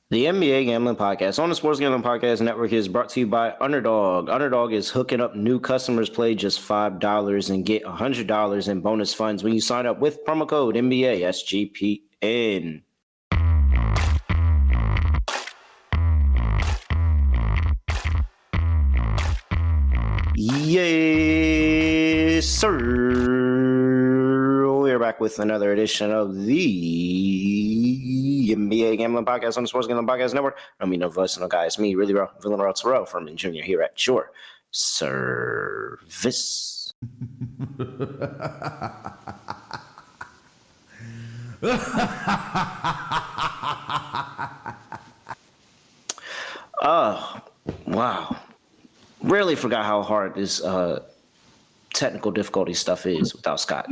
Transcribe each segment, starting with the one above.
The NBA Gambling Podcast on the Sports Gambling Podcast Network is brought to you by Underdog. Underdog is hooking up new customers. Play just $5 and get $100 in bonus funds when you sign up with promo code NBA SGPN. Yes, sir. We're back with another edition of the NBA Gambling Podcast on the Sports Gambling Podcast Network. I mean, no voice, no guy. It's me, really, Villanelle Terrell from Jr. here at your service. Oh, wow. Really forgot how hard this technical difficulty stuff is without Scott.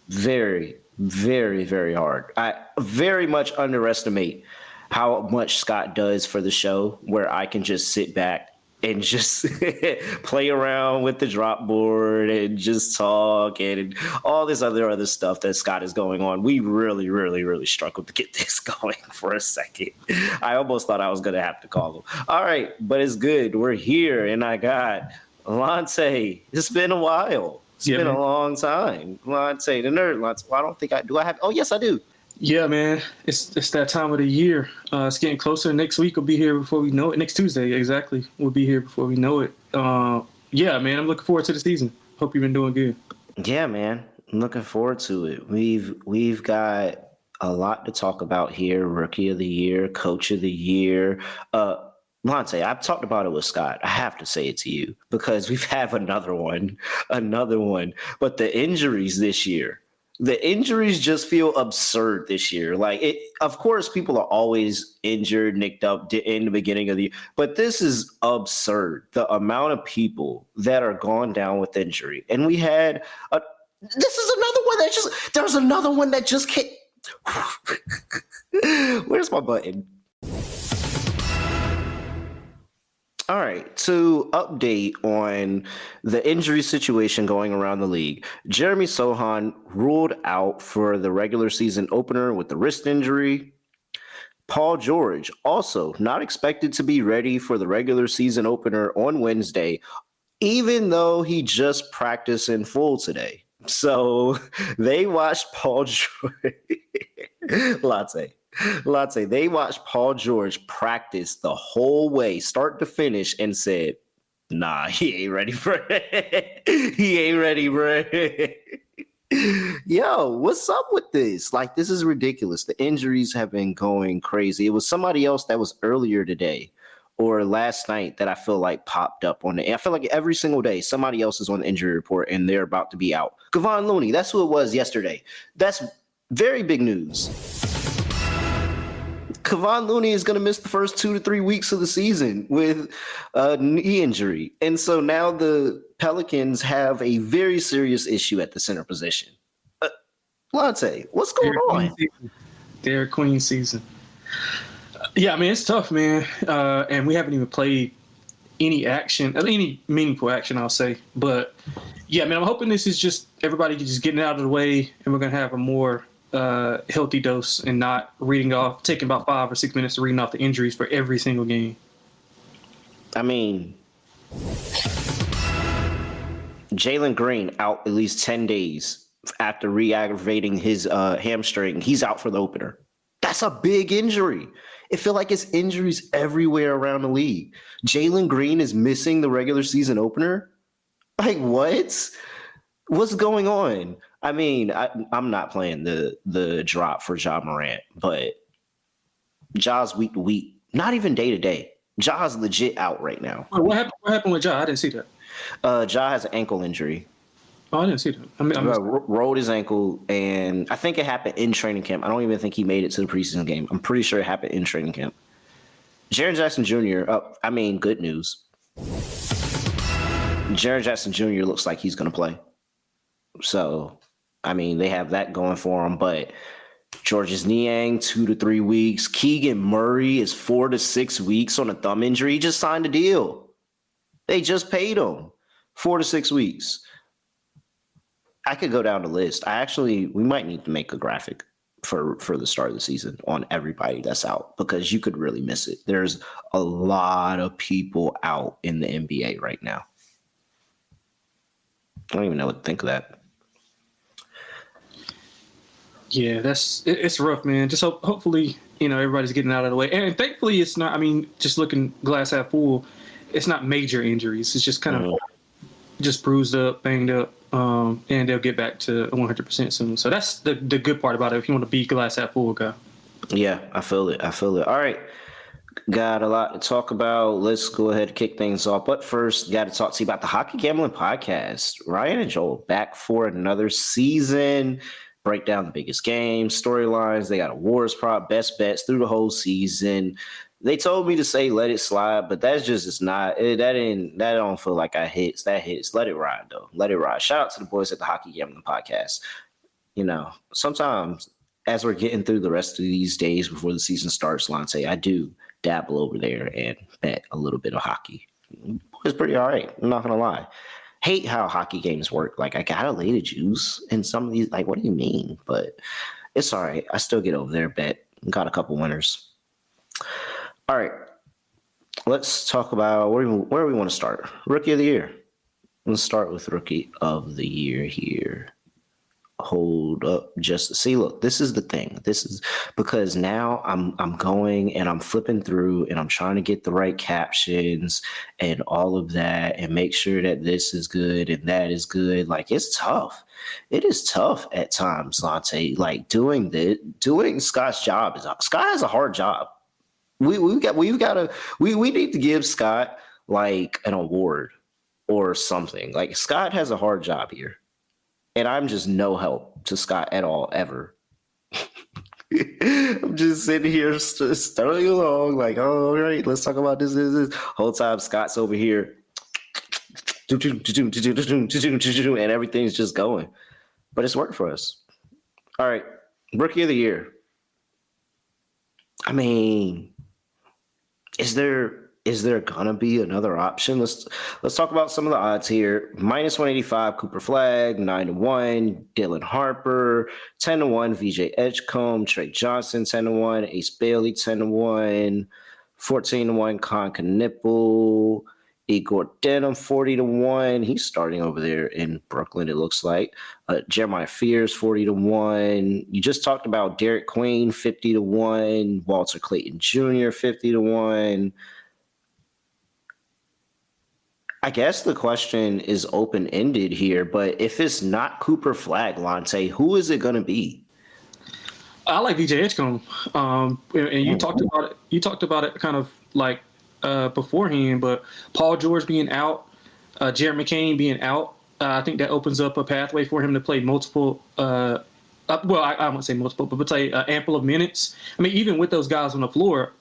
Very, very, very hard. I very much underestimate how much Scott does for the show, where I can just sit back and just play around with the drop board and just talk and all this other stuff that Scott is going on. We really, really, really struggled to get this going for a second. I almost thought I was going to have to call him. All right, but it's good. We're here, and I got Lonte. It's been a while. It's been a long time. Lonte, the nerd. Lonte. Well, I don't think I do. I have. Oh, yes, I do. Yeah, man. It's that time of the year. It's getting closer. Next week we'll be here before we know it. Next Tuesday, exactly. We'll be here before we know it. Yeah, man. I'm looking forward to the season. Hope you've been doing good. Yeah, man. I'm looking forward to it. We've got a lot to talk about here. Rookie of the year, coach of the year. Lonte, I've talked about it with Scott. I have to say it to you because we've had another one. But the injuries this year. The injuries just feel absurd this year. Of course, people are always injured, nicked up in the beginning of the year, but this is absurd. The amount of people that are gone down with injury. And we had, this is another one there's another one that just can't. Where's my button? All right, to update on the injury situation going around the league, Jeremy Sohan ruled out for the regular season opener with the wrist injury. Paul George also not expected to be ready for the regular season opener on Wednesday, even though he just practiced in full today. So they watched Paul George. Latte, they watched Paul George practice the whole way, start to finish, and said, nah, he ain't ready for it. He ain't ready, bro. Yo, what's up with this? This is ridiculous. The injuries have been going crazy. It was somebody else that was earlier today or last night that I feel like popped up on it. I feel like every single day somebody else is on the injury report and they're about to be out. Kevon Looney, that's who it was yesterday. That's very big news. Kevon Looney is going to miss the first 2 to 3 weeks of the season with a knee injury. And so now the Pelicans have a very serious issue at the center position. Lonte, what's going on? Derek Queen season. Yeah, I mean, it's tough, man. And we haven't even played any meaningful action, I'll say. But, yeah, man, I'm hoping this is just everybody just getting out of the way and we're going to have a more healthy dose and not taking about 5 or 6 minutes to reading off the injuries for every single game. I mean, Jalen Green out at least 10 days after re-aggravating his hamstring. He's out for the opener. That's a big injury. It feels like it's injuries everywhere around the league. Jalen Green is missing the regular season opener? What? What's going on? I mean, I'm not playing the drop for Ja Morant, but Ja's week to week, not even day to day. Ja's legit out right now. What happened with Ja? I didn't see that. Ja has an ankle injury. Oh, I didn't see that. Rolled his ankle, and I think it happened in training camp. I don't even think he made it to the preseason game. I'm pretty sure it happened in training camp. Jaren Jackson Jr., good news. Jaren Jackson Jr. looks like he's going to play. So, I mean, they have that going for him. But Georges Niang, 2 to 3 weeks. Keegan Murray is 4 to 6 weeks on a thumb injury. He just signed a deal. They just paid him 4 to 6 weeks. I could go down the list. We might need to make a graphic for the start of the season on everybody that's out, because you could really miss it. There's a lot of people out in the NBA right now. I don't even know what to think of that. Yeah, it's rough, man. Just hopefully, everybody's getting out of the way. And thankfully it's not, just looking glass half full, it's not major injuries. It's just kind of just bruised up, banged up, and they'll get back to 100% soon. So that's the good part about it if you want to be glass half full guy. Yeah, I feel it. All right. Got a lot to talk about. Let's go ahead and kick things off. But first, got to talk to you about the Hockey Gambling Podcast. Ryan and Joel back for another season. Break down the biggest games, storylines. They got awards prop, best bets through the whole season. They told me to say let it slide, but that's just it's not. That don't feel like that hits. Let it ride though. Let it ride. Shout out to the boys at the Hockey Gambling Podcast. Sometimes as we're getting through the rest of these days before the season starts, Lonte, I do dabble over there and bet a little bit of hockey. It's pretty all right. I'm not gonna lie. Hate how hockey games work. Like, I gotta lay the juice in some of these. Like, what do you mean? But it's all right. I still get over there. Bet. Got a couple winners. All right. Let's talk about where we want to start. Rookie of the year. Let's start with Rookie of the Year here. Hold up, just see. Look, this is the thing. This is because now I'm going and I'm flipping through and I'm trying to get the right captions and all of that and make sure that this is good and that is good. Like, it's tough. It is tough at times, Lonte. Like, doing Scott's job Scott has a hard job. We need to give Scott like an award or something. Like, Scott has a hard job here. And I'm just no help to Scott at all, ever. I'm just sitting here stuttering along, like, oh, all right, let's talk about this. Whole time Scott's over here, and everything's just going. But it's worked for us. All right, Rookie of the Year. I mean, is there gonna be another option? Let's talk about some of the odds here. -185, Cooper Flagg, 9-1, Dylan Harper, 10-1, VJ Edgecombe, Trey Johnson, 10-1, Ace Bailey, 10-1, 14-1, Con Knipple, Igor Denham, 40-1. He's starting over there in Brooklyn, it looks like. Jeremiah Fears, 40-1. You just talked about Derek Queen, 50-1. Walter Clayton Jr., 50-1. I guess the question is open-ended here, but if it's not Cooper Flagg, Lonte, who is it going to be? I like VJ Edgecombe, and you talked about it. You talked about it kind of like beforehand, but Paul George being out, Jared McCain being out, I think that opens up a pathway for him to play multiple. I won't say multiple, but play ample of minutes. I mean, even with those guys on the floor,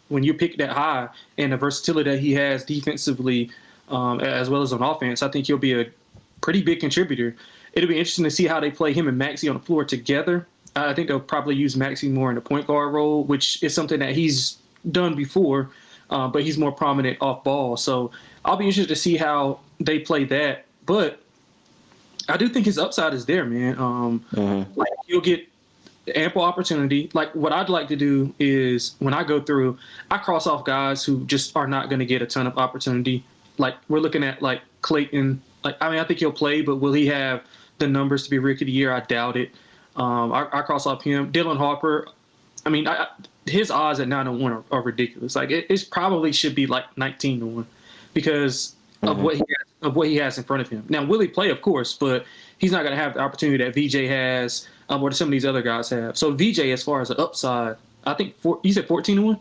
when you pick that high and the versatility that he has defensively, as well as on offense, I think he'll be a pretty big contributor. It'll be interesting to see how they play him and Maxey on the floor together. I think they'll probably use Maxey more in the point guard role, which is something that he's done before, but he's more prominent off ball. So I'll be interested to see how they play that. But I do think his upside is there, man. Like, he'll get ample opportunity. Like, what I'd like to do is when I go through, I cross off guys who just are not going to get a ton of opportunity. Like, we're looking at like Clayton. Like, I mean, I think he'll play, but will he have the numbers to be Rookie of the Year? I doubt it. I cross off him. Dylan Harper. I mean, his odds at 9-1 are ridiculous. Like, it probably should be like 19-1 because of what he has in front of him. Now, will he play? Of course, but he's not going to have the opportunity that VJ has, or some of these other guys have. So VJ, as far as the upside, I think you said 14-1.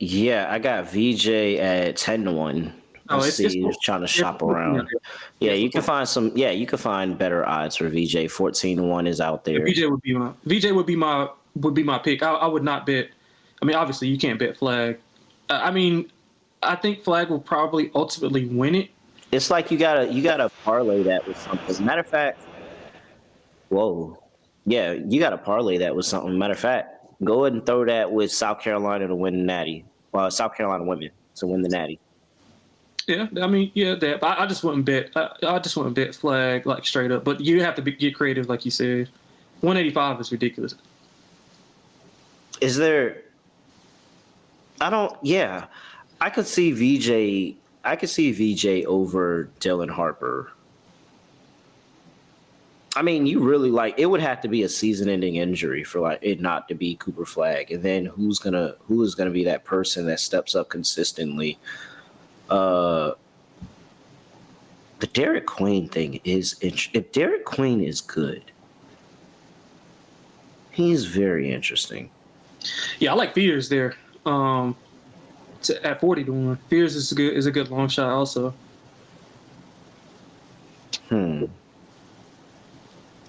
Yeah, I got VJ at 10-1. Let's see. Just trying to shop around. Yeah, you can find some. Yeah, you can find better odds for VJ. 14-1 is out there. VJ would be my pick. I would not bet. I mean, obviously you can't bet Flagg. I mean, I think Flagg will probably ultimately win it. It's like you gotta parlay that with something. Matter of fact, yeah, you gotta parlay that with something. Matter of fact, go ahead and throw that with South Carolina to win the Natty. South Carolina women to win the Natty. Yeah, I mean, yeah, that. But I just wouldn't bet. I just wouldn't bet Flagg like straight up. But you have to get creative, like you said. 185 is ridiculous. Is there? I could see VJ. I could see VJ over Dylan Harper. I mean, you really it would have to be a season-ending injury for it not to be Cooper Flagg, and then who is gonna be that person that steps up consistently? The Derek Queen thing is if Derek Queen is good, he's very interesting. Yeah, I like Fears there. At 40-1, Fears is a good long shot also.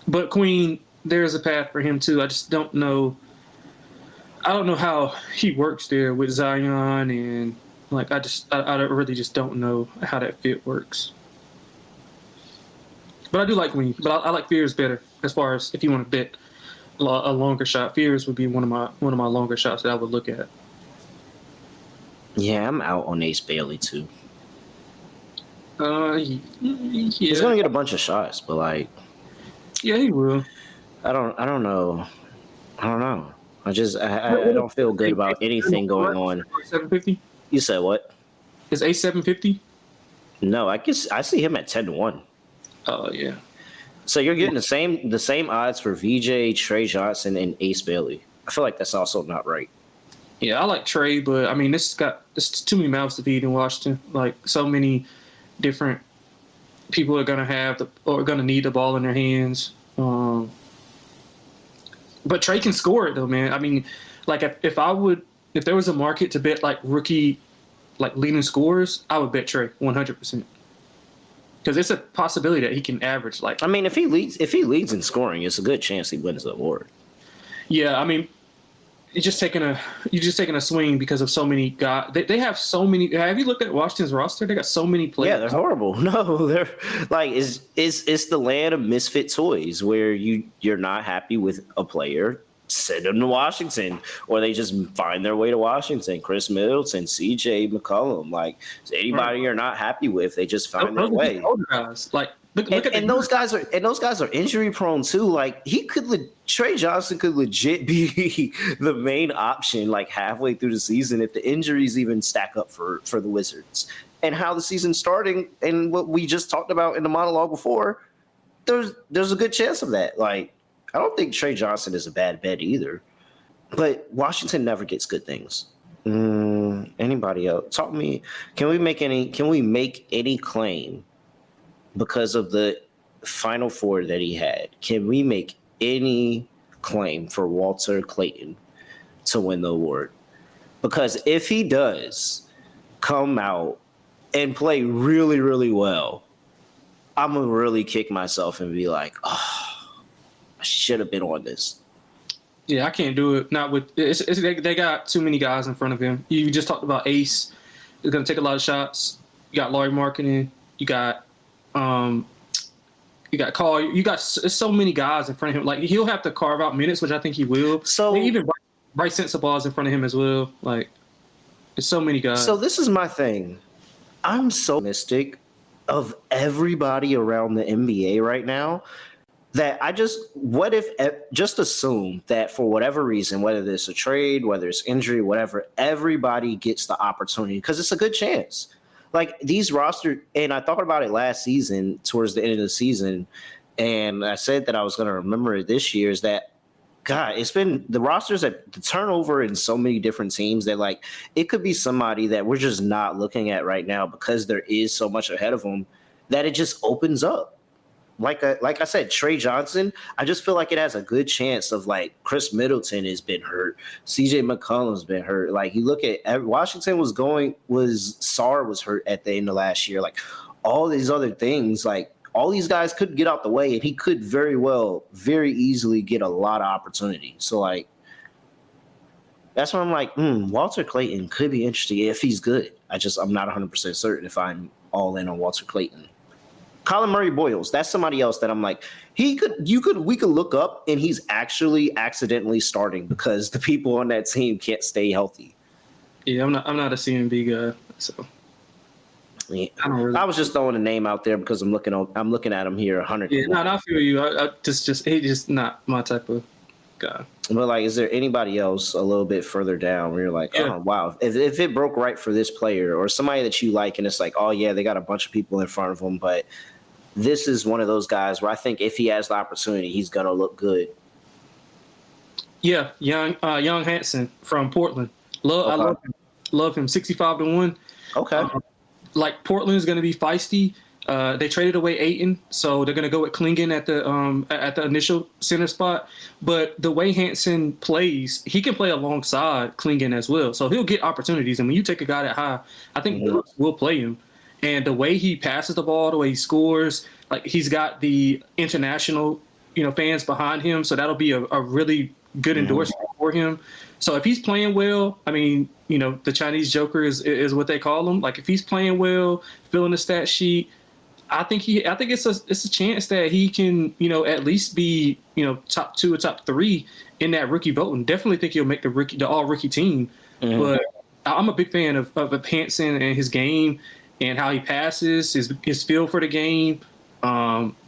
But Queen, there's a path for him too. I just don't know. I don't know how he works there with Zion, and I really just don't know how that fit works. But I do like Queen. But I like Fears better as far as if you want to bet a longer shot. Fears would be one of my longer shots that I would look at. Yeah, I'm out on Ace Bailey too. Yeah. He's gonna get a bunch of shots, but yeah, he will. I don't know. I don't feel good about anything going on. 750. You said what? Is Ace 750? No, I see him at 10-1. Oh yeah. So you're getting the same odds for VJ, Trey Johnson, and Ace Bailey. I feel like that's also not right. Yeah, I like Trey, but I mean, this too many mouths to feed in Washington. Like so many different people are gonna need the ball in their hands. But Trey can score it though, man. I mean, if there was a market to bet rookie leading scores, I would bet Trey 100%. Because it's a possibility that he can average I mean, if he leads in scoring, it's a good chance he wins the award. Yeah, I mean, you're just taking a swing because of so many guys. They have so many. Have you looked at Washington's roster? They got so many players. Yeah, they're horrible. No, they're it's the land of misfit toys where you're not happy with a player, send them to Washington, or they just find their way to Washington. Chris Middleton, CJ McCollum, anybody you're not happy with, they just find their way. Older guys, look at those guys are injury prone too. Trey Johnson could legit be the main option halfway through the season if the injuries even stack up for the Wizards. And how the season's starting and what we just talked about in the monologue before, there's a good chance of that. I don't think Trey Johnson is a bad bet either. But Washington never gets good things. Anybody else? Talk to me. Can we make any claim because of the Final Four that he had? Can we make any claim for Walter Clayton to win the award? Because if he does come out and play really, really well, I'm going to really kick myself and be like, oh, I should have been on this. Yeah, I can't do it. Not with they got too many guys in front of him. You just talked about Ace. He's going to take a lot of shots. You got Larry Markkinen. You got Carl. It's so many guys in front of him. He'll have to carve out minutes, which I think he will. So even Bryce Sensabaugh is in front of him as well. There's so many guys. So this is my thing. I'm so optimistic of everybody around the NBA right now that just assume that for whatever reason, whether it's a trade, whether it's injury, whatever, everybody gets the opportunity because it's a good chance. These roster, and I thought about it last season towards the end of the season, and I said that I was going to remember it this year, is that, God, it's been the rosters that the turnover in so many different teams that it could be somebody that we're just not looking at right now because there is so much ahead of them that it just opens up. Like I said, Trey Johnson, I just feel like it has a good chance of Chris Middleton has been hurt. CJ McCollum's been hurt. You look at Washington Sarr was hurt at the end of last year. All these other things, all these guys could get out the way and he could very easily get a lot of opportunity. So that's why I'm Walter Clayton could be interesting if he's good. I'm not 100% certain if I'm all in on Walter Clayton. Colin Murray Boyles, that's somebody else that I'm we could look up and he's actually accidentally starting because the people on that team can't stay healthy. Yeah, I'm not a CMB guy, so Yeah. I don't really. I was just throwing a name out there because I'm looking at him here 100. Yeah, no, I feel you. I just he's just not my type of guy. But like, is there anybody else a little bit further down where you're like, Yeah. oh wow, if it broke right for this player or somebody that you like, and it's like, oh yeah, they got a bunch of people in front of them, but this is one of those guys where I think if he has the opportunity, he's gonna look good. Yeah, young Hansen from Portland. Okay. Love him. 65-1. Okay. Like Portland's going to be feisty. They traded away Ayton, so they're going to go with Klingen at the initial center spot. But the way Hansen plays, he can play alongside Klingen as well, so he'll get opportunities. And when you take a guy that high, I think we'll play him. And the way he passes the ball, the way he scores, like he's got the international, fans behind him, so that'll be a really good endorsement for him. So if he's playing well, I mean, the Chinese Joker is what they call him. Like if he's playing well, filling the stat sheet, I think it's a chance that he can, at least be, top 2 or top 3 in that rookie voting. Definitely think he'll make the all rookie team. But I'm a big fan of Hansen and his game and how he passes, his feel for the game.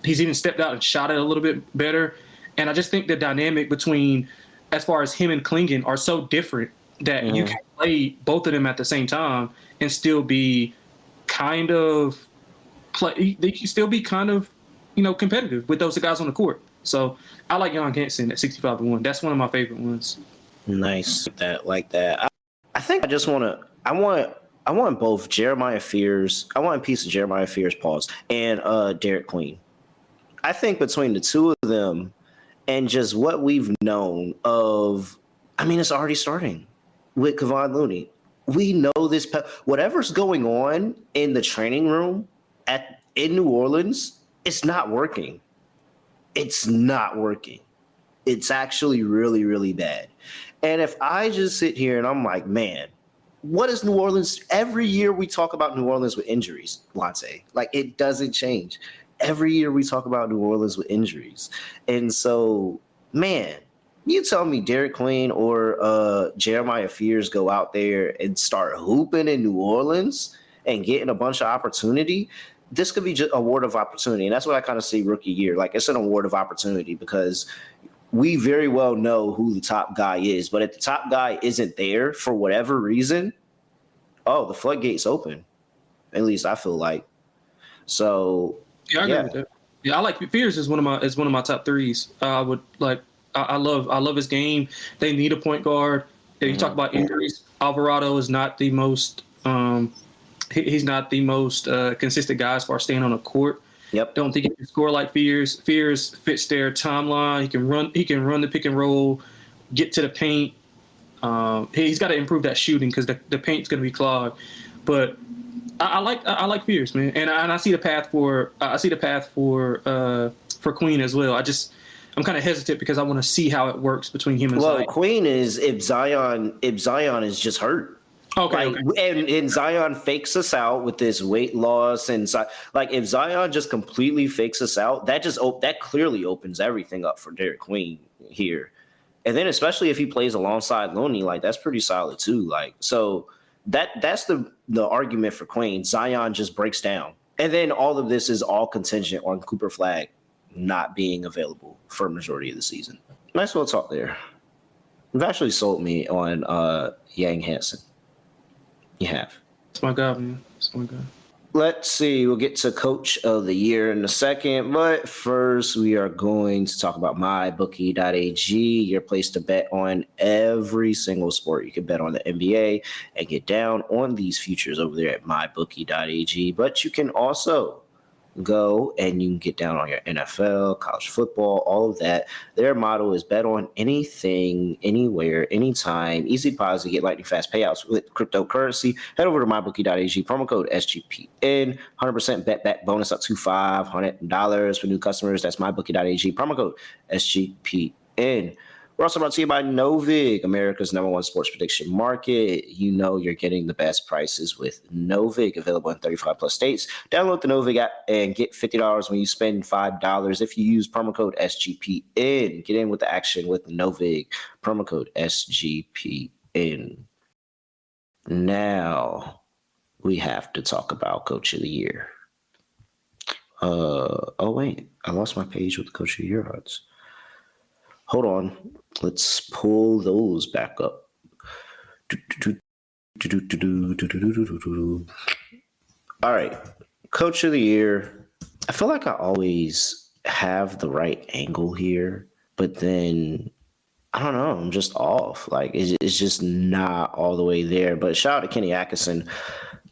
He's even stepped out and shot it a little bit better. And I just think the dynamic between, as far as him and Klingen, are so different that you can play both of them at the same time and still be kind of they can still be kind of, competitive with those guys on the court. So I like Jan Hansen at 65-1. That's one of my favorite ones. Nice. Like that. I think I want both Jeremiah Fears. I want a piece of Jeremiah Fears, pause, and Derek Queen. I think between the two of them and just what we've known of, I mean, it's already starting with Kevon Looney. We know this, whatever's going on in the training room in New Orleans, it's not working. It's not working. It's actually really, really bad. And if I just sit here and I'm like, man, what is New Orleans? Every year we talk about New Orleans with injuries, Lonte. Like, it doesn't change. Every year we talk about New Orleans with injuries. And so, man, you tell me Derek Queen or Jeremiah Fears go out there and start hooping in New Orleans and getting a bunch of opportunity, this could be just a award of opportunity. And that's what I kind of see rookie year. Like, it's an award of opportunity because we very well know who the top guy is. But if the top guy isn't there for whatever reason, the floodgates open. At least I feel like. So yeah, I agree with that. Yeah, I like Fears is one of my top 3s. I love his game. They need a point guard. If you talk about injuries, Alvarado is not the most he's not the most consistent guy as far as staying on the court. Yep. Don't think he can score like Fears. Fears fits their timeline. He can run the pick and roll, get to the paint. He's got to improve that shooting because the paint's going to be clogged. But I like Fears, man, and I see the path for Queen as well. I'm kind of hesitant because I want to see how it works between him and Zion. Queen is if Zion is just hurt. Okay, And Zion fakes us out with this weight loss, and like if Zion just completely fakes us out, that clearly opens everything up for Derek Queen here. And then especially if he plays alongside Looney, like that's pretty solid too. Like so that's the argument for Queen. Zion just breaks down, and then all of this is all contingent on Cooper Flagg not being available for a majority of the season. Nice little talk there. You've actually sold me on Yang Hansen. You have. It's my guy, man. It's my guy. Let's see. We'll get to Coach of the Year in a second. But first, we are going to talk about mybookie.ag, your place to bet on every single sport. You can bet on the NBA and get down on these futures over there at mybookie.ag. But you can also go and you can get down on your NFL, college football, all of that. Their motto is bet on anything, anywhere, anytime. Easy deposit, get lightning fast payouts with cryptocurrency. Head over to mybookie.ag, promo code SGPN, 100% bet back bonus up to $500 for new customers. That's mybookie.ag, promo code SGPN. We're also brought to you by Novig, America's #1 sports prediction market. You know you're getting the best prices with Novig, available in 35 plus states. Download the Novig app and get $50 when you spend $5 if you use promo code SGPN. Get in with the action with Novig, promo code SGPN. Now, we have to talk about Coach of the Year. Oh wait, I lost my page with the Coach of the Year odds. Hold on, let's pull those back up. All right, Coach of the Year. I feel like I always have the right angle here, but then I don't know. I'm just off. Like it's just not all the way there. But shout out to Kenny Atkinson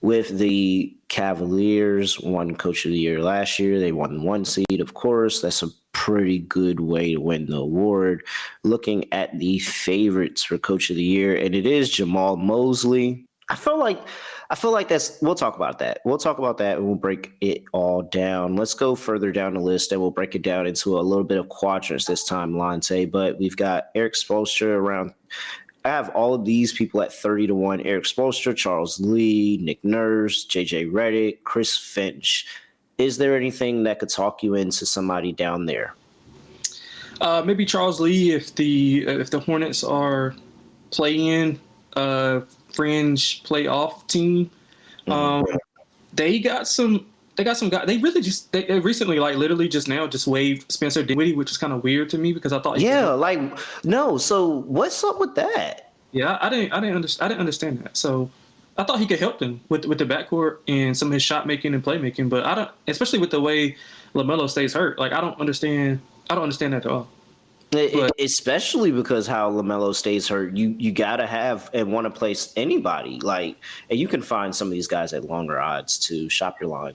with the Cavaliers. Won Coach of the Year last year. They won 1 seed, of course. That's a pretty good way to win the award. Looking at the favorites for Coach of the Year, and it is Jamal Mosley. I feel like that's. We'll talk about that. We'll talk about that, and we'll break it all down. Let's go further down the list, and we'll break it down into a little bit of quadrants this time, Lonte. But we've got Eric Spoelstra around. I have all of these people at 30-1. Eric Spoelstra, Charles Lee, Nick Nurse, JJ Redick, Chris Finch. Is there anything that could talk you into somebody down there? Maybe Charles Lee if the Hornets are playing fringe playoff team. They got some guys. They recently, like literally just now, just waived Spencer Dinwiddie, which is kind of weird to me because I thought no. So what's up with that? Yeah, I didn't understand that. So I thought he could help them with the backcourt and some of his shot making and playmaking, but I don't, especially with the way LaMelo stays hurt. Like I don't understand that at all. Especially because how LaMelo stays hurt, you gotta have and want to place anybody like, and you can find some of these guys at longer odds to shop your line.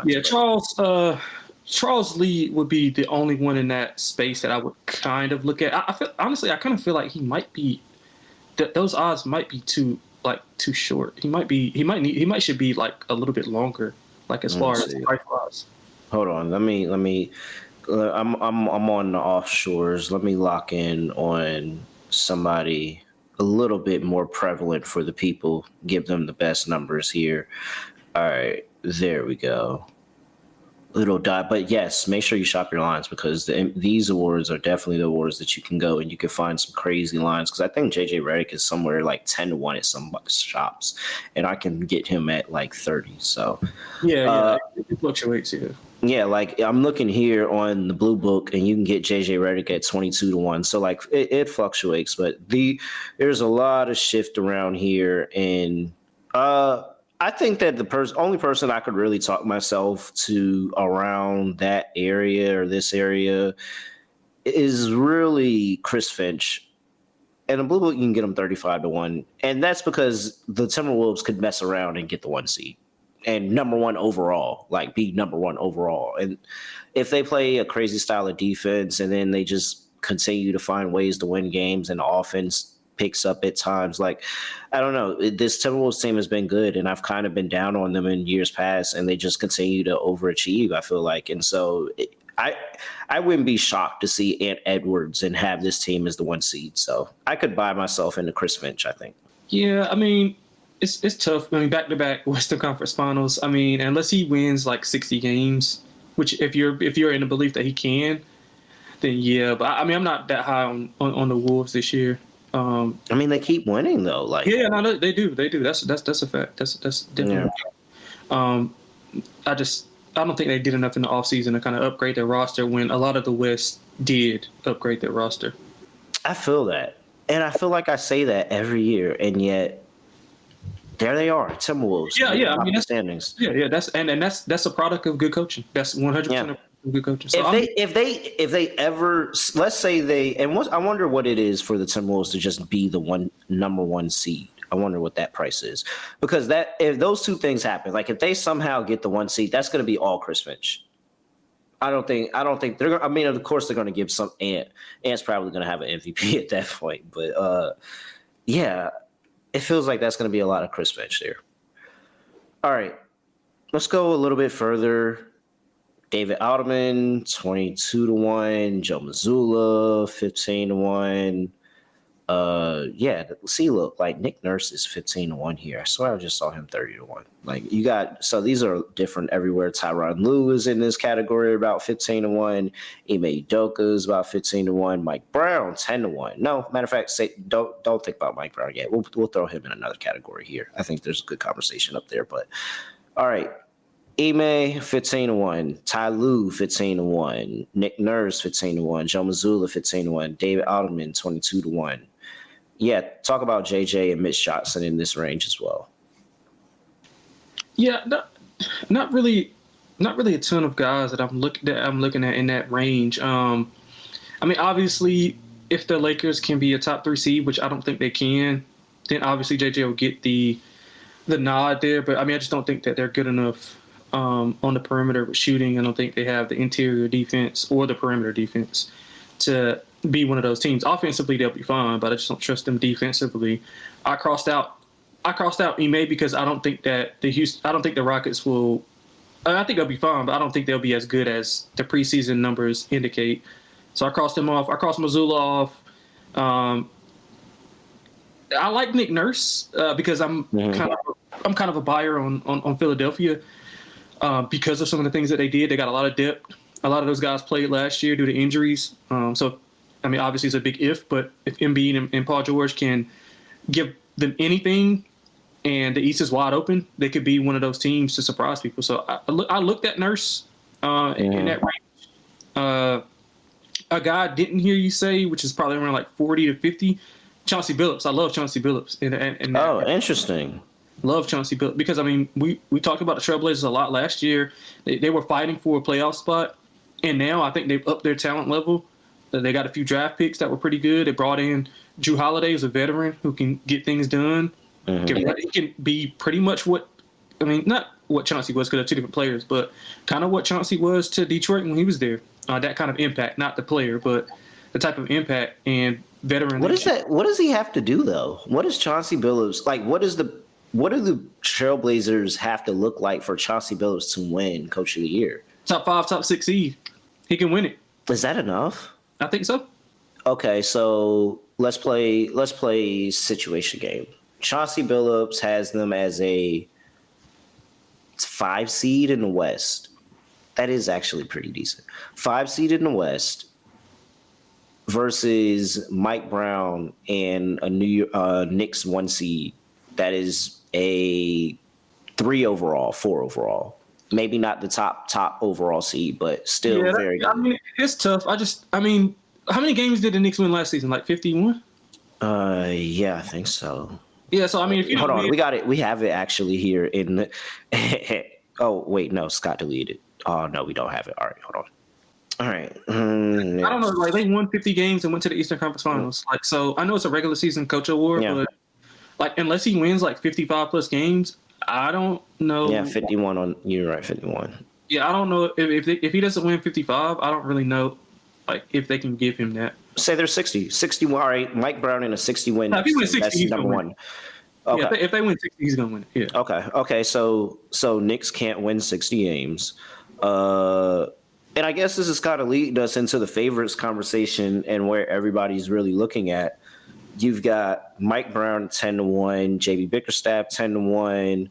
Yeah, Charles Lee would be the only one in that space that I would kind of look at. I kind of feel like he might be those odds might be too short. He should be like a little bit longer, like as far as price wise. Hold on, let me. I'm on the offshores. Let me lock in on somebody a little bit more prevalent for the people. Give them the best numbers here. All right, there we go. Little dot, but yes, make sure you shop your lines because these awards are definitely the awards that you can go and you can find some crazy lines. Because I think JJ Redick is somewhere like 10-1 at some shops, and I can get him at like 30. So yeah, it fluctuates. Yeah, like I'm looking here on the Blue Book, and you can get JJ Redick at 22-1. So like it fluctuates, but there's a lot of shift around here, and I think that the only person I could really talk myself to around that area or this area is really Chris Finch. And the Blue Book, you can get him 35-1, and that's because the Timberwolves could mess around and get the 1 seed. And number one overall, like be number one overall. And if they play a crazy style of defense and then they just continue to find ways to win games and the offense picks up at times, like, I don't know, this Timberwolves team has been good and I've kind of been down on them in years past and they just continue to overachieve, I feel like. And so I wouldn't be shocked to see Ant Edwards and have this team as the 1 seed. So I could buy myself into Chris Finch, I think. Yeah, I mean, It's tough. I mean, back-to-back Western Conference Finals. I mean, unless he wins like 60 games, which if you're in the belief that he can, then yeah. But I mean, I'm not that high on the Wolves this year. I mean, they keep winning though. Like yeah, no, they do. That's a fact. That's definitely. Yeah. I don't think they did enough in the offseason to kind of upgrade their roster when a lot of the West did upgrade their roster. I feel that, and I feel like I say that every year, and yet. There they are, Timberwolves. Yeah. I mean, standings. Yeah. That's a product of good coaching. That's 100% of good coaching. So if they ever, let's say they, and I wonder what it is for the Timberwolves to just be the number 1 seed. I wonder what that price is, because if those two things happen, like if they somehow get the 1 seed, that's going to be all Chris Finch. I don't think they're going. I mean, of course they're going to give some. Ant's probably going to have an MVP at that point, but yeah. It feels like that's going to be a lot of Chris Finch there. All right. Let's go a little bit further. David Alderman, 22-1. Joe Mazzulla, 15-1. Yeah, see, look, like Nick Nurse is 15-1 here. I swear I just saw him 30-1. Like you got, so these are different everywhere. Tyronn Lue is in this category about 15-1. Ime Udoka is about 15-1. Mike Brown 10-1. No, matter of fact, don't think about Mike Brown yet. We'll throw him in another category here. I think there's a good conversation up there. But all right. Ime 15-1, Ty Lue 15-1, Nick Nurse 15-1, Joe Mazzulla 15-1, David Alderman 22-1. Yeah, talk about JJ and Mitch Johnson in this range as well. Yeah, not really a ton of guys that I'm looking at in that range. I mean, obviously, if the Lakers can be a top 3 seed, which I don't think they can, then obviously JJ will get the nod there. But I mean, I just don't think that they're good enough on the perimeter with shooting. I don't think they have the interior defense or the perimeter defense to be one of those teams. Offensively, they'll be fine, but I just don't trust them defensively. I crossed out Ime because I don't think that I don't think the Rockets will. I think they'll be fine, but I don't think they'll be as good as the preseason numbers indicate. So I crossed him off. I crossed Mazzulla off. I like Nick Nurse because I'm kind of a buyer on Philadelphia because of some of the things that they did. They got a lot of depth. A lot of those guys played last year due to injuries. So, I mean, obviously it's a big if, but if Embiid and Paul George can give them anything and the East is wide open, they could be one of those teams to surprise people. So I looked at Nurse in that range. A guy I didn't hear you say, which is probably around like 40 to 50, Chauncey Billups. I love Chauncey Billups. Interesting. Love Chauncey Billups because, I mean, we talked about the Trailblazers a lot last year. They were fighting for a playoff spot, and now I think they've upped their talent level. They got a few draft picks that were pretty good. They brought in Drew Holiday as a veteran who can get things done. He can be pretty much not what Chauncey was because they're two different players, but kind of what Chauncey was to Detroit when he was there. That kind of impact, not the player, but the type of impact and veteran. What is that? What does he have to do though? What is Chauncey Billups like? What do the Trailblazers have to look like for Chauncey Billups to win Coach of the Year? Top 5, top 6 seed. He can win it. Is that enough? I think so. Okay, so let's play situation game. Chauncey Billups has them as a 5 seed in the West. That is actually pretty decent. 5 seed in the West versus Mike Brown and a Knicks 1 seed. That is a 3 overall, 4 overall. Maybe not the top overall seed, but still very good. I mean, it's tough. How many games did the Knicks win last season? Like 51? Yeah, I think so. Yeah, so I mean, if you hold on, we got it. We have it actually here in the. Oh wait, no, Scott deleted it. Oh no, we don't have it. All right, hold on. All right. I don't know. Like they won 50 games and went to the Eastern Conference Finals. Like, so I know it's a regular season coach award, but like unless he wins like 55 plus games, I don't know. Yeah, 51 on. You're right, 51. Yeah, I don't know if he doesn't win 55. I don't really know, like if they can give him that. Say they're 60. All right, Mike Brown in a 60 win. If he wins 60, he's number one. Okay. Yeah, if they win 60, he's gonna win it. Yeah. Okay. So Knicks can't win 60 games. And I guess this is kind of leading us into the favorites conversation and where everybody's really looking at. You've got Mike Brown 10-1, JB Bickerstaff 10-1,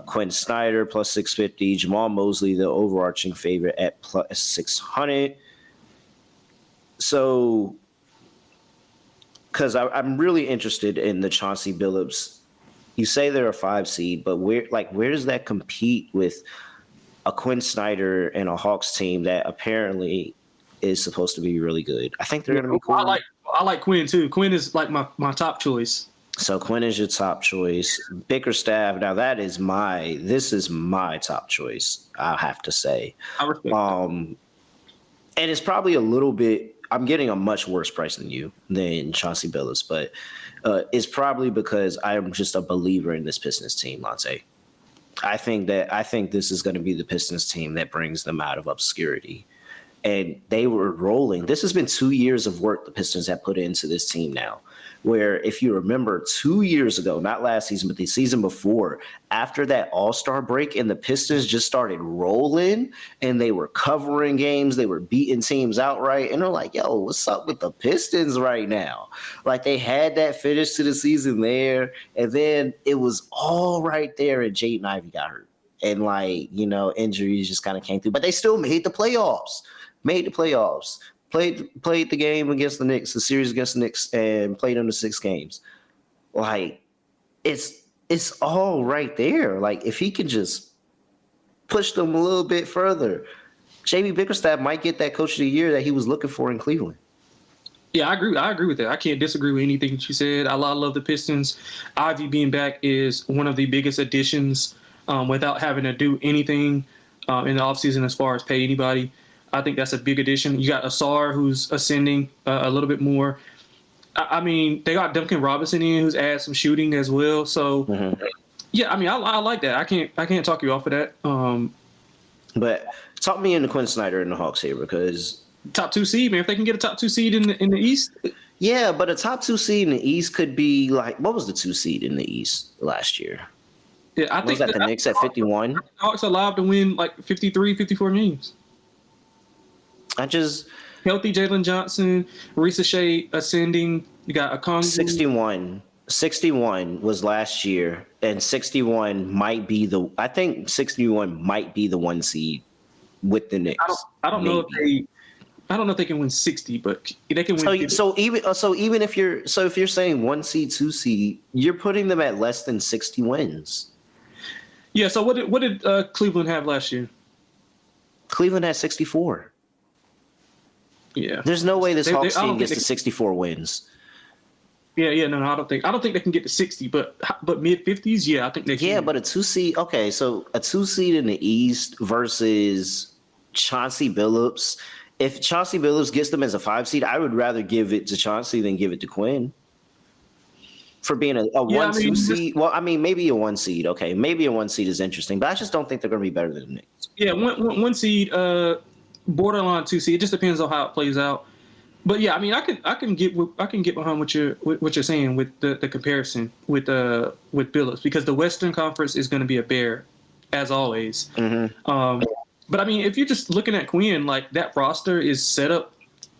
Quinn Snyder plus 650, Jamal Mosley, the overarching favorite at plus 600. So, because I'm really interested in the Chauncey Billups. You say they're a 5 seed, but where does that compete with a Quinn Snyder and a Hawks team that apparently is supposed to be really good? I think they're going to be cool. I like Quinn too. Quinn is like my top choice. So Quinn is your top choice. Bickerstaff, now this is my top choice, I'll have to say. I respect that. And it's probably a little bit, I'm getting a much worse price than Chauncey Billups, but it's probably because I'm just a believer in this Pistons team, Lonte. I think this is going to be the Pistons team that brings them out of obscurity. And they were rolling. This has been 2 years of work the Pistons have put into this team now. where if you remember 2 years ago, not last season, but the season before, after that All-Star break and the Pistons just started rolling and they were covering games, they were beating teams outright, and they're like, yo, what's up with the Pistons right now? Like, they had that finish to the season there, and then it was all right there, and Jaden Ivey got hurt. And, like, you know, injuries just kind of came through. But they still made the playoffs. Played the game against the Knicks, the series against the Knicks, and played them the 6 games. Like, it's all right there. Like, if he could just push them a little bit further, J.B. Bickerstaff might get that coach of the year that he was looking for in Cleveland. Yeah, I agree with that. I can't disagree with anything that you said. I love the Pistons. Ivy being back is one of the biggest additions without having to do anything in the offseason as far as pay anybody. I think that's a big addition. You got Asar, who's ascending a little bit more. I mean, they got Duncan Robinson in, who's added some shooting as well. So, yeah, I mean, I like that. I can't talk you off of that. But talk me into Quinn Snyder and the Hawks here, because top 2 seed, man. If they can get a top 2 seed in the East. Yeah, but a top 2 seed in the East could be like, what was the 2 seed in the East last year? Yeah, I think that the Knicks at 51. The Hawks are allowed to win like 53, 54 games. Healthy Jalen Johnson, Risa Shea ascending. You got a Kong. 61 was last year, and 61 might be the 1 seed with the Knicks. I don't know if they can win 60, but they can win. So even if you're saying 1 seed, 2 seed, you're putting them at less than 60 wins. Yeah. So what did Cleveland have last year? Cleveland had 64. Yeah. There's no way this Hawks team gets to 64 wins. Yeah, no, I don't think they can get to 60, but mid 50s, yeah, I think they can. Yeah, but a 2 seed, okay, so a 2 seed in the East versus Chauncey Billups. If Chauncey Billups gets them as a 5 seed, I would rather give it to Chauncey than give it to Quinn. For being a 1-2 seed. Well, I mean, maybe a 1 seed. Okay, maybe a 1 seed is interesting, but I just don't think they're going to be better than the Knicks. Yeah, one seed, borderline 2 seed. It just depends on how it plays out. But yeah, I mean, I can get behind what you're saying with the comparison with Billups, because the Western Conference is going to be a bear, as always. Mm-hmm. But I mean, if you're just looking at Quinn, like, that roster is set up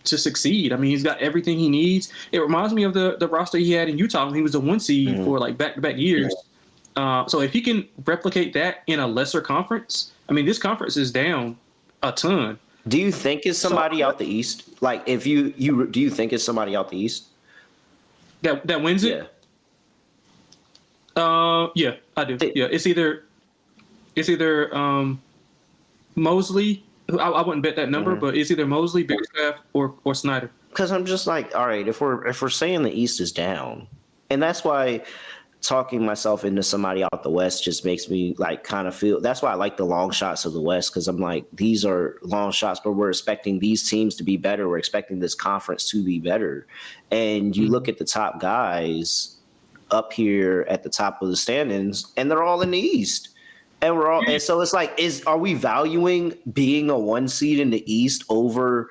to succeed. I mean, he's got everything he needs. It reminds me of the roster he had in Utah when he was a 1 seed for like back-to-back years. So if he can replicate that in a lesser conference, I mean, this conference is down a ton. Do you think it's somebody out the East? Like, if do you think it's somebody out the East that wins it? Yeah, I do. Yeah, it's either Mosley. I wouldn't bet that number, but it's either Mosley, Bickerstaff, or Snyder. Because I'm just like, all right, if we're saying the East is down, and that's why talking myself into somebody out the West just makes me like kind of feel. That's why I like the long shots of the West, because I'm like, these are long shots, but we're expecting these teams to be better. We're expecting this conference to be better, and you look at the top guys up here at the top of the standings, and they're all in the East. And we're all, and so it's like, are we valuing being a 1 seed in the East over,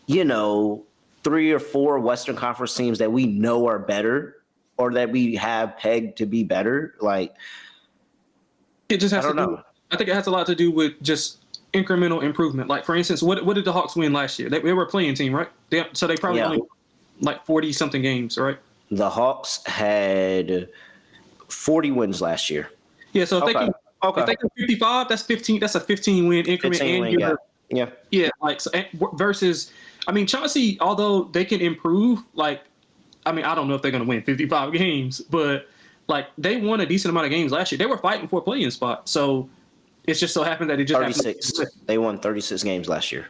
3 or 4 Western Conference teams that we know are better or that we have pegged to be better? Like, it just has I think it has a lot to do with just incremental improvement. Like, for instance, what did the Hawks win last year? They were a playing team, right? So they probably only like 40 something games, right? The Hawks had 40 wins last year. Yeah. So if they can 55, that's 15. That's a 15 win increment. Yeah. Like, so, versus, I mean, Chauncey, although they can improve, like, I mean, I don't know if they're going to win 55 games, but like, they won a decent amount of games last year. They were fighting for a play-in spot. So it's just so happened that it just 36. They won 36 games last year.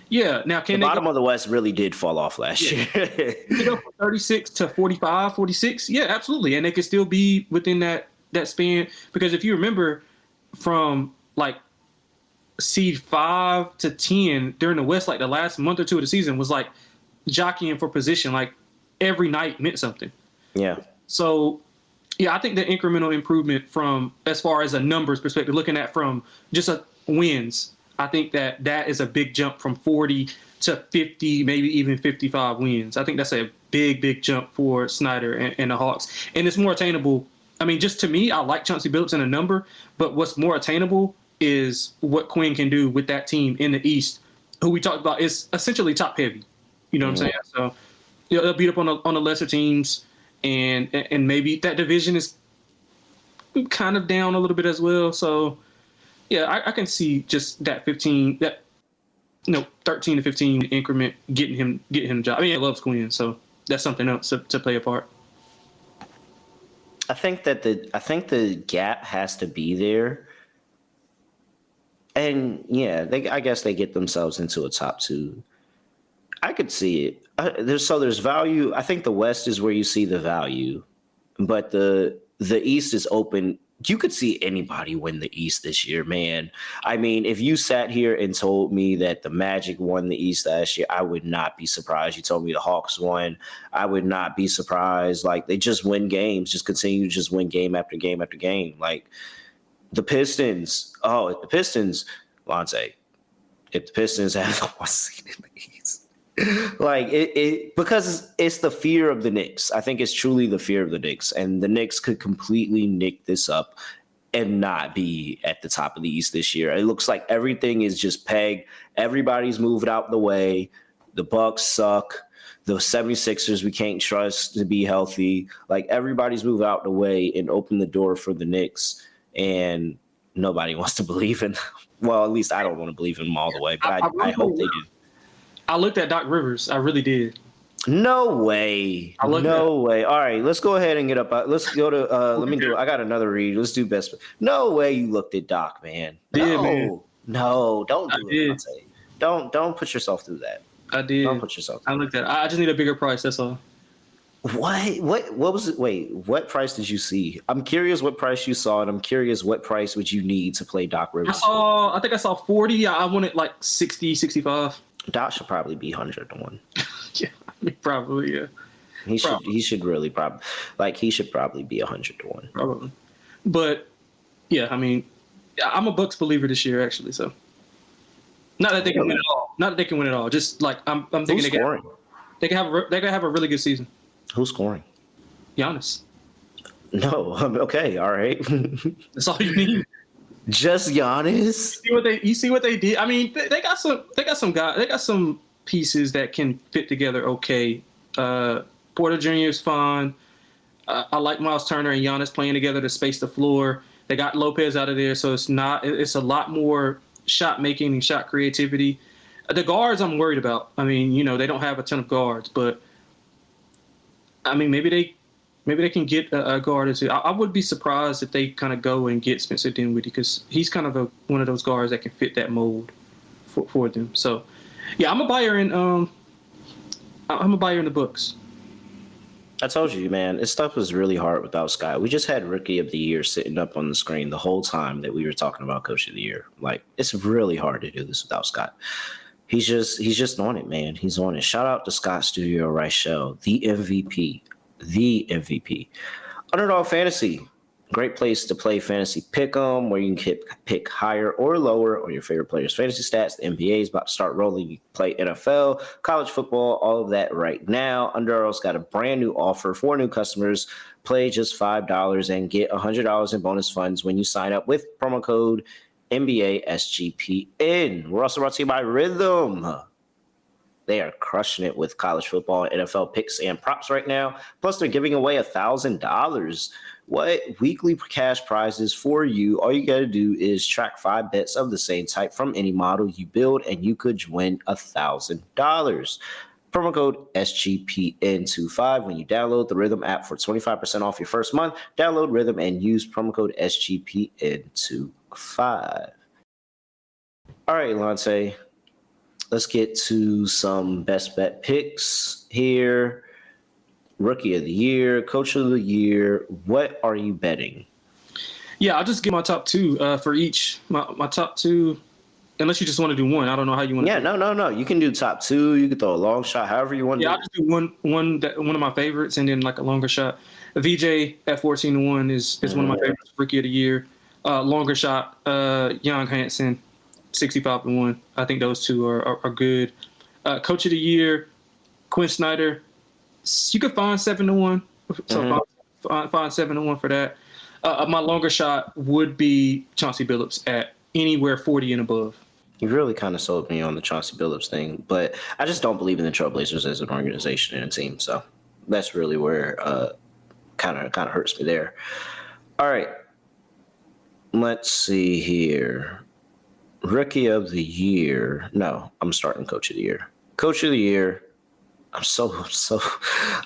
Yeah. Now, the bottom of the West really did fall off last year. They go from 36 to 45, 46. Yeah, absolutely. And they could still be within that span, because if you remember, from like seed 5 to 10 during the West, like the last month or two of the season was like jockeying for position. Like, every night meant something. Yeah. So, yeah, I think the incremental improvement from, as far as a numbers perspective, looking at from just wins, I think that is a big jump from 40 to 50, maybe even 55 wins. I think that's a big jump for Snyder and the Hawks. And it's more attainable. I mean, just to me, I like Chauncey Billups in a number, but what's more attainable is what Quinn can do with that team in the East, who we talked about is essentially top heavy. You know what I'm saying? So they'll beat up on the lesser teams, and maybe that division is kind of down a little bit as well. So yeah, I can see just that 13 to 15 increment getting him a job. I mean, he loves Quinn, so that's something else to play a part. I think the gap has to be there. And yeah, I guess they get themselves into a top 2. I could see it. There's value. I think the West is where you see the value, but the East is open. You could see anybody win the East this year, man. I mean, if you sat here and told me that the Magic won the East last year, I would not be surprised. You told me the Hawks won, I would not be surprised. Like, they just win games, just continue to just win game after game after game. Like, the Pistons, if the Pistons, Lonte, if the Pistons have the 1 seed in the East, like it because it's the fear of the Knicks. I think it's truly the fear of the Knicks, and the Knicks could completely nick this up and not be at the top of the East this year. It looks like everything is just pegged. Everybody's moved out the way. The Bucks suck. The 76ers we can't trust to be healthy. Like, everybody's moved out the way and opened the door for the Knicks, and nobody wants to believe in them. Well, at least I don't want to believe in them all the way, but I hope they do. I looked at Doc Rivers. I really did. No way. No way. All right, let's go ahead and get up. Let's go to let me do it. I got another read. Let's do best. No way you looked at Doc, man. Yeah, man. No, don't do it. Don't put yourself through that. I did. Don't put yourself through I looked at it. I just need a bigger price, that's all. What was it? Wait, what price did you see? I'm curious what price you saw, and I'm curious what price would you need to play Doc Rivers. I think I saw 40. I wanted like 60, 65. Doc should probably be 100 to 1. Yeah, I mean, probably, yeah. He should probably be 100 to 1. Probably. But yeah, I mean, I'm a Bucks believer this year, actually. So not that they can win it all. Just like I'm thinking they can have a really good season. Who's scoring? Giannis. No. Okay. All right. That's all you need. Just Giannis. You see what they did. I mean, they got some guys. They got some pieces that can fit together. Okay. Porter Jr. is fine. I like Miles Turner and Giannis playing together to space the floor. They got Lopez out of there, so it's a lot more shot making and shot creativity. The guards I'm worried about. I mean, they don't have a ton of guards, but I mean, maybe they can get a guard or two. I would be surprised if they kind of go and get Spencer Dinwiddie, because he's kind of one of those guards that can fit that mold for them. So, yeah, I'm a buyer in the books. I told you, man, this stuff was really hard without Scott. We just had Rookie of the Year sitting up on the screen the whole time that we were talking about Coach of the Year. Like, it's really hard to do this without Scott. He's just on it, man. He's on it. Shout out to Scott Studio Rice Show, the MVP. Underdog Fantasy, great place to play fantasy pick'em, where you can pick higher or lower on your favorite players' fantasy stats. The NBA is about to start rolling. You can play NFL, college football, all of that right now. Underdog's got a brand new offer for new customers. Play just $5 and get $100 in bonus funds when you sign up with promo code NBA SGPN. We're also brought to you by Rhythm. They are crushing it with college football and NFL picks and props right now. Plus, they're giving away $1,000. What? Weekly cash prizes for you. All you got to do is track 5 bets of the same type from any model you build, and you could win $1,000. Promo code SGPN25 when you download the Rhythm app for 25% off your first month. Download Rhythm and use promo code SGPN25. All right, Lonte. Let's get to some best bet picks here. Rookie of the Year, Coach of the Year. What are you betting? Yeah, I'll just give my top 2 for each. My top 2, unless you just want to do one. I don't know how you want to do it. No. You can do top 2. You can throw a long shot, however you want to do it. Yeah, I'll just do one of my favorites, and then like a longer shot. VJ at 14-1 is one of my favorites. Rookie of the Year. Longer shot, Young Hansen. 65-1. I think those two are good. Coach of the Year, Quinn Snyder. you could find 7-1. So find 7-1 for that. My longer shot would be Chauncey Billups at anywhere 40 and above. You really kind of sold me on the Chauncey Billups thing, but I just don't believe in the Trailblazers as an organization and a team. So that's really where kind of hurts me there. All right, let's see here. Rookie of the year. No, I'm starting Coach of the year. Coach of the year.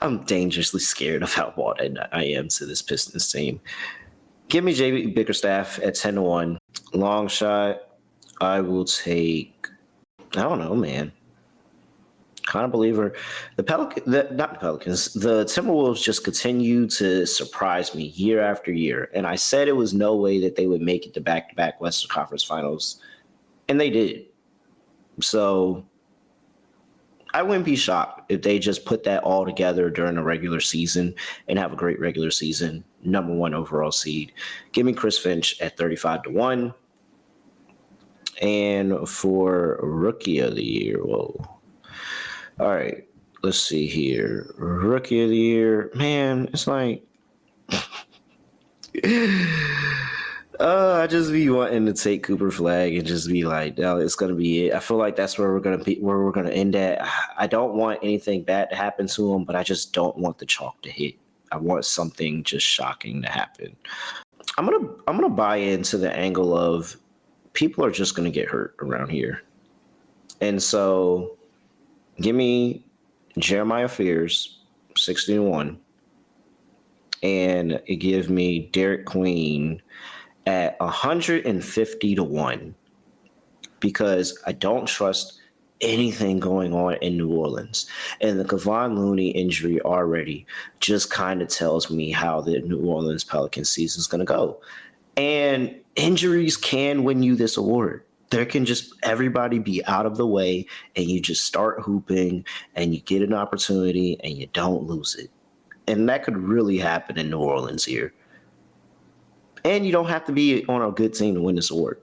I'm dangerously scared of how bought I am to this Pistons team. Give me JB Bickerstaff at 10-1. Long shot. I will take, I don't know, man. Kind of believer. The Timberwolves just continue to surprise me year after year. And I said it was no way that they would make it to back-to-back Western Conference Finals. And they did. So I wouldn't be shocked if they just put that all together during the regular season and have a great regular season. Number 1 overall seed. Give me Chris Finch at 35-1. And for Rookie of the Year, whoa. All right, let's see here. Rookie of the Year, man, it's like I just be wanting to take Cooper Flag and just be like, no, it's gonna be it. I feel like that's where we're gonna end at. I don't want anything bad to happen to him, but I just don't want the chalk to hit. I want something just shocking to happen. I'm gonna buy into the angle of people are just gonna get hurt around here, and so give me Jeremiah Fears 60-1, and give me Derek Queen at 150-1, because I don't trust anything going on in New Orleans. And the Kevon Looney injury already just kind of tells me how the New Orleans Pelicans season is going to go. And injuries can win you this award. There can just everybody be out of the way and you just start hooping and you get an opportunity and you don't lose it. And that could really happen in New Orleans here. And you don't have to be on a good team to win this award.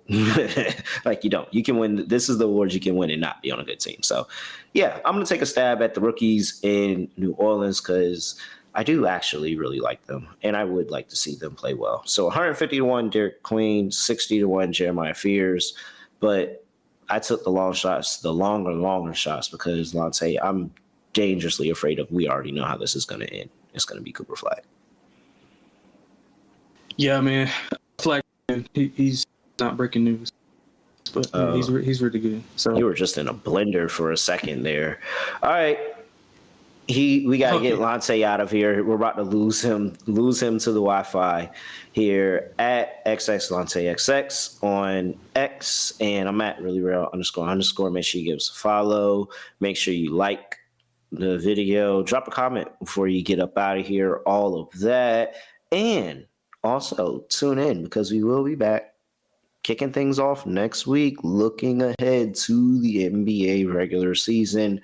Like you don't. You can win. This is the award you can win and not be on a good team. So, yeah, I'm going to take a stab at the rookies in New Orleans because I do actually really like them. And I would like to see them play well. So 150-1 Derek Queen, 60-1 Jeremiah Fears. But I took the long shots, the longer shots, because Lonte, I'm dangerously afraid of. We already know how this is going to end. It's going to be Cooper Flag. Yeah, man. Flag, he's not breaking news, but he's really good. So you were just in a blender for a second there. All right, we got to get Lonte out of here. We're about to lose him to the Wi-Fi here at XXLonteXX on X, and I'm at @reallyreal__. Make sure you give us a follow. Make sure you like the video. Drop a comment before you get up out of here. All of that, and also, tune in because we will be back kicking things off next week, looking ahead to the NBA regular season.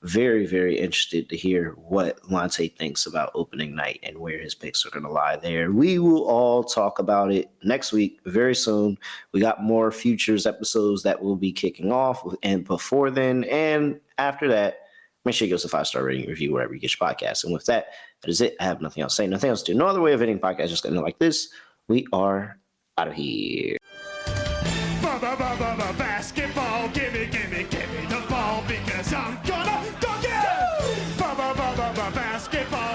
Very, very interested to hear what Lonte thinks about opening night and where his picks are going to lie there. We will all talk about it next week very soon. We got more futures episodes that will be kicking off, and before then and after that, make sure you give us a 5-star rating review wherever you get your podcasts. And with that, that is it. I have nothing else to say, nothing else to do. No other way of ending podcast just going to like this. We are out of here. Basketball, gimme.